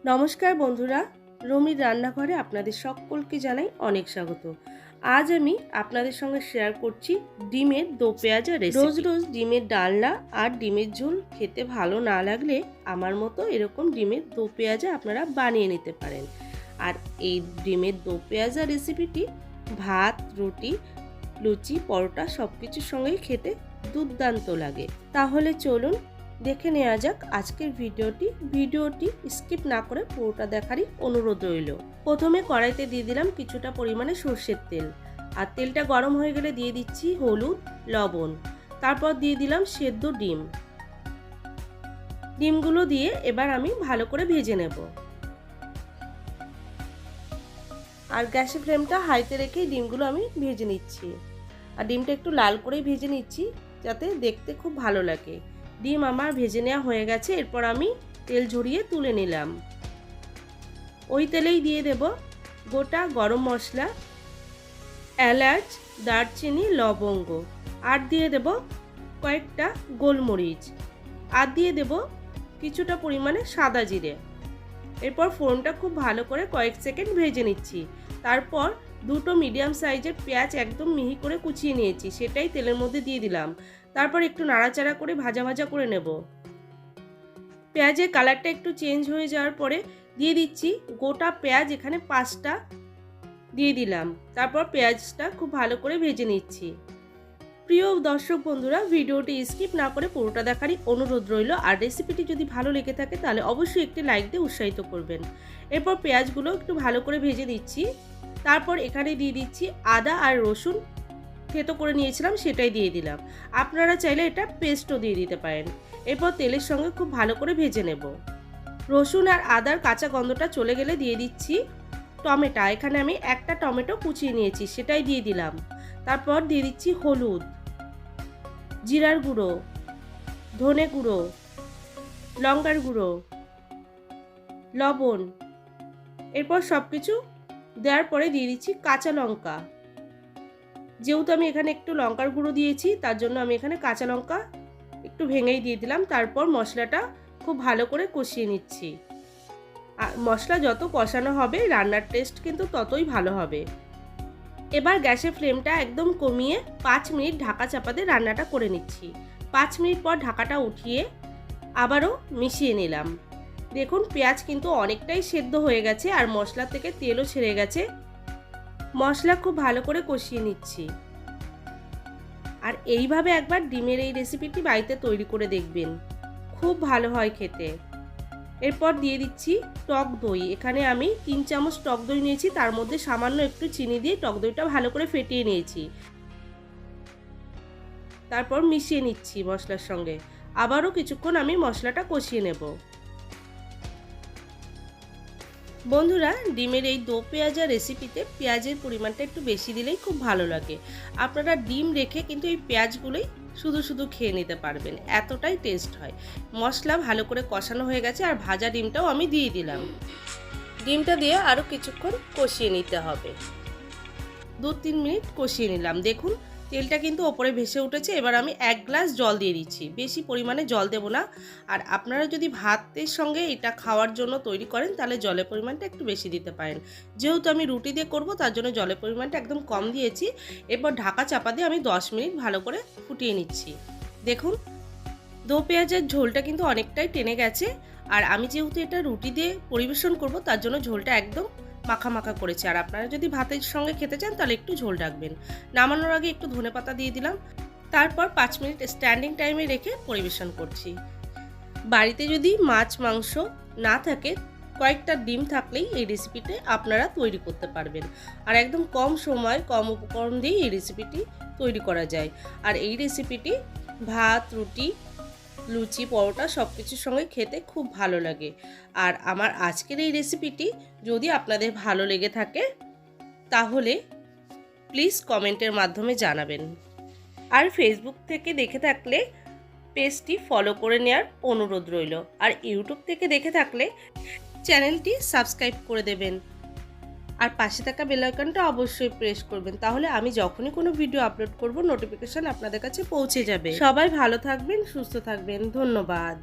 নমস্কার বন্ধুরা, রুমির রান্নাঘরে আপনাদের সকলকে জানাই অনেক স্বাগত। আজ আমি আপনাদের সঙ্গে শেয়ার করছি ডিমের দো পেঁয়াজা রেসিপি। রোজ রোজ ডিমের ডালনা আর ডিমের ঝোল খেতে ভালো না লাগলে আমার মতো এরকম ডিমের দো পেঁয়াজা আপনারা বানিয়ে নিতে পারেন। আর এই ডিমের দো পেঁয়াজা রেসিপিটি ভাত, রুটি, লুচি, পরোটা সব কিছুর সঙ্গেই খেতে দুর্দান্ত লাগে। তাহলে চলুন দেখে নেওয়া যাক আজকের ভিডিওটি স্কিপ না করে পুরোটা দেখারই অনুরোধ রইল। প্রথমে কড়াইতে দিয়ে দিলাম কিছুটা পরিমাণে সর্ষের তেল, আর তেলটা গরম হয়ে গেলে দিয়ে দিচ্ছি হলুদ, লবণ, তারপর দিয়ে দিলাম সেদ্ধ ডিমগুলো দিয়ে এবার আমি ভালো করে ভেজে নেব। আর গ্যাসের ফ্লেমটা হাইতে রেখেই ডিমগুলো আমি ভেজে নিচ্ছি। আর ডিমটা একটু লাল করেই ভেজে নিচ্ছি যাতে দেখতে খুব ভালো লাগে। ডিম আমার ভেজে নেওয়া হয়ে গেছে, এরপর আমি তেল ঝরিয়ে তুলে নিলাম। ওই তেলেই দিয়ে দেব গোটা গরম মশলা, এলাচ, দারচিনি, লবঙ্গ, আর দিয়ে দেব কয়েকটা গোলমরিচ, আর দিয়ে দেব কিছুটা পরিমাণে সাদা জিরে। এরপর ফোড়নটা খুব ভালো করে কয়েক সেকেন্ড ভেজে নিচ্ছি। তারপর দুটো মিডিয়াম সাইজের পেঁয়াজ একদম মিহি করে কুচিয়ে নিয়েছি, সেটাই তেলের মধ্যে দিয়ে দিলাম। তারপর একটু নাড়াচাড়া করে ভাজা ভাজা করে নেব। পেঁয়াজের কালারটা একটু চেঞ্জ হয়ে যাওয়ার পরে দিয়ে দিচ্ছি গোটা পেঁয়াজ, এখানে 5টা দিয়ে দিলাম। তারপর পেঁয়াজটা খুব ভালো করে ভেজে নিচ্ছি। প্রিয় দর্শক বন্ধুরা, ভিডিওটি স্কিপ না করে পুরোটা দেখারই অনুরোধ রইল। আর রেসিপিটি যদি ভালো লেগে থাকে তাহলে অবশ্যই একটি লাইক দিয়ে উৎসাহিত করবেন। এরপর পেঁয়াজগুলো একটু ভালো করে ভেজে দিচ্ছি। তারপর এখানে দিয়ে দিচ্ছি আদা আর রসুন থেতো করে নিয়েছিলাম, সেটাই দিয়ে দিলাম। আপনারা চাইলে এটা পেস্টও দিয়ে দিতে পারেন। এরপর তেলের সঙ্গে খুব ভালো করে ভেজে নেব। রসুন আর আদার কাঁচা গন্ধটা চলে গেলে দিয়ে দিচ্ছি টমেটো। এখানে আমি একটা টমেটো কুচিয়ে নিয়েছি, সেটাই দিয়ে দিলাম। তারপর দিয়ে দিচ্ছি হলুদ, জিরার গুঁড়ো, ধনে গুঁড়ো, লঙ্কার গুঁড়ো, লবণ। এরপর সব কিছু দেওয়ার পরে দিয়ে দিচ্ছি কাঁচা লঙ্কা। যেহেতু আমি এখানে একটু লঙ্কার গুঁড়ো দিয়েছি, তার জন্য আমি এখানে কাঁচা লঙ্কা একটু ভেঙেই দিয়ে দিলাম। তারপর মশলাটা খুব ভালো করে কষিয়ে নিচ্ছি। আর মশলা যত কষানো হবে রান্নার টেস্ট কিন্তু ততই ভালো হবে। এবার গ্যাসের ফ্লেমটা একদম কমিয়ে 5 মিনিট ঢাকা চাপা দিয়ে রান্নাটা করে নিচ্ছি। 5 মিনিট পর ঢাকাটা উঠিয়ে আবারও মিশিয়ে নিলাম। দেখুন পেঁয়াজ কিন্তু অনেকটাই সেদ্ধ হয়ে গেছে আর মশলা থেকে তেলও ছেড়ে গেছে। মশলা খুব ভালো করে কষিয়ে নিচ্ছি। আর এইভাবে একবার ডিমের এই রেসিপিটি বাড়িতে তৈরি করে দেখবেন, খুব ভালো হয় খেতে। এরপর দিয়ে দিচ্ছি টক দই। এখানে আমি 3 চামচ টক দই নিয়েছি, তার মধ্যে সামান্য একটু চিনি দিয়ে টক দইটা ভালো করে ফেটিয়ে নিয়েছি। তারপর মিশিয়ে নিচ্ছি মশলার সঙ্গে। আবারও কিছুক্ষণ আমি মশলাটা কষিয়ে নেব। বন্ধুরা, ডিমের এই দো পেঁয়াজা রেসিপিতে পেঁয়াজের পরিমাণটা একটু বেশি দিলেই খুব ভালো লাগে। আপনারা ডিম রেখে কিন্তু এই পেঁয়াজগুলোই শুধু শুধু খেয়ে নিতে পারবেন, এতটাই টেস্ট হয়। মশলা ভালো করে কষানো হয়ে গেছে আর ভাজা ডিমটাও আমি দিয়ে দিলাম। ডিমটা দিয়ে আরও কিছুক্ষণ কষিয়ে নিতে হবে। 2-3 মিনিট কষিয়ে নিলাম। দেখুন তেলটা কিন্তু ওপরে ভেসে উঠেছে। এবার আমি 1 গ্লাস জল দিয়ে দিচ্ছি, বেশি পরিমাণে জল দেব না। আর আপনারা যদি ভাতের সঙ্গে এটা খাওয়ার জন্য তৈরি করেন তাহলে জলের পরিমাণটা একটু বেশি দিতে পারেন। যেহেতু আমি রুটি দিয়ে করব তার জন্য জলের পরিমাণটা একদম কম দিয়েছি। এরপর ঢাকা চাপা দিয়ে আমি 10 মিনিট ভালো করে ফুটিয়ে নিচ্ছি। দেখুন দো পেঁয়াজের ঝোলটা কিন্তু অনেকটাই টেনে গেছে। আর আমি যেহেতু এটা রুটি দিয়ে পরিবেশন করব তার জন্য ঝোলটা একদম মাখা মাখা করেছে। আর আপনারা যদি ভাতের সঙ্গে খেতে চান তাহলে একটু ঝোল রাখবেন। নামানোর আগে একটু ধনেপাতা দিয়ে দিলাম। তারপর 5 মিনিট স্ট্যান্ডিং টাইমে রেখে পরিবেশন করছি। বাড়িতে যদি মাছ মাংস না থাকে, কয়েকটা ডিম থাকলেই এই রেসিপিটি আপনারা তৈরি করতে পারবেন। আর একদম কম সময় কম উপকরণ দিয়ে এই রেসিপিটি তৈরি করা যায়। আর এই রেসিপিটি ভাত, রুটি, লুচি, পরোটা সব কিছুর সঙ্গে খেতে খুব ভালো লাগে। আর আমার আজকের এই রেসিপিটি যদি আপনাদের ভালো লেগে থাকে তাহলে প্লিজ কমেন্টের মাধ্যমে জানাবেন। আর ফেসবুক থেকে দেখে থাকলে পেজটি ফলো করে নেওয়ার অনুরোধ রইল। আর ইউটিউব থেকে দেখে থাকলে চ্যানেলটি সাবস্ক্রাইব করে দেবেন। আর পাশে থাকা বেল আইকনটা অবশ্যই প্রেস করবেন, তাহলে আমি যখনই কোনো ভিডিও আপলোড করব নোটিফিকেশন আপনাদের কাছে পৌঁছে যাবে। সবাই ভালো থাকবেন, সুস্থ থাকবেন। ধন্যবাদ।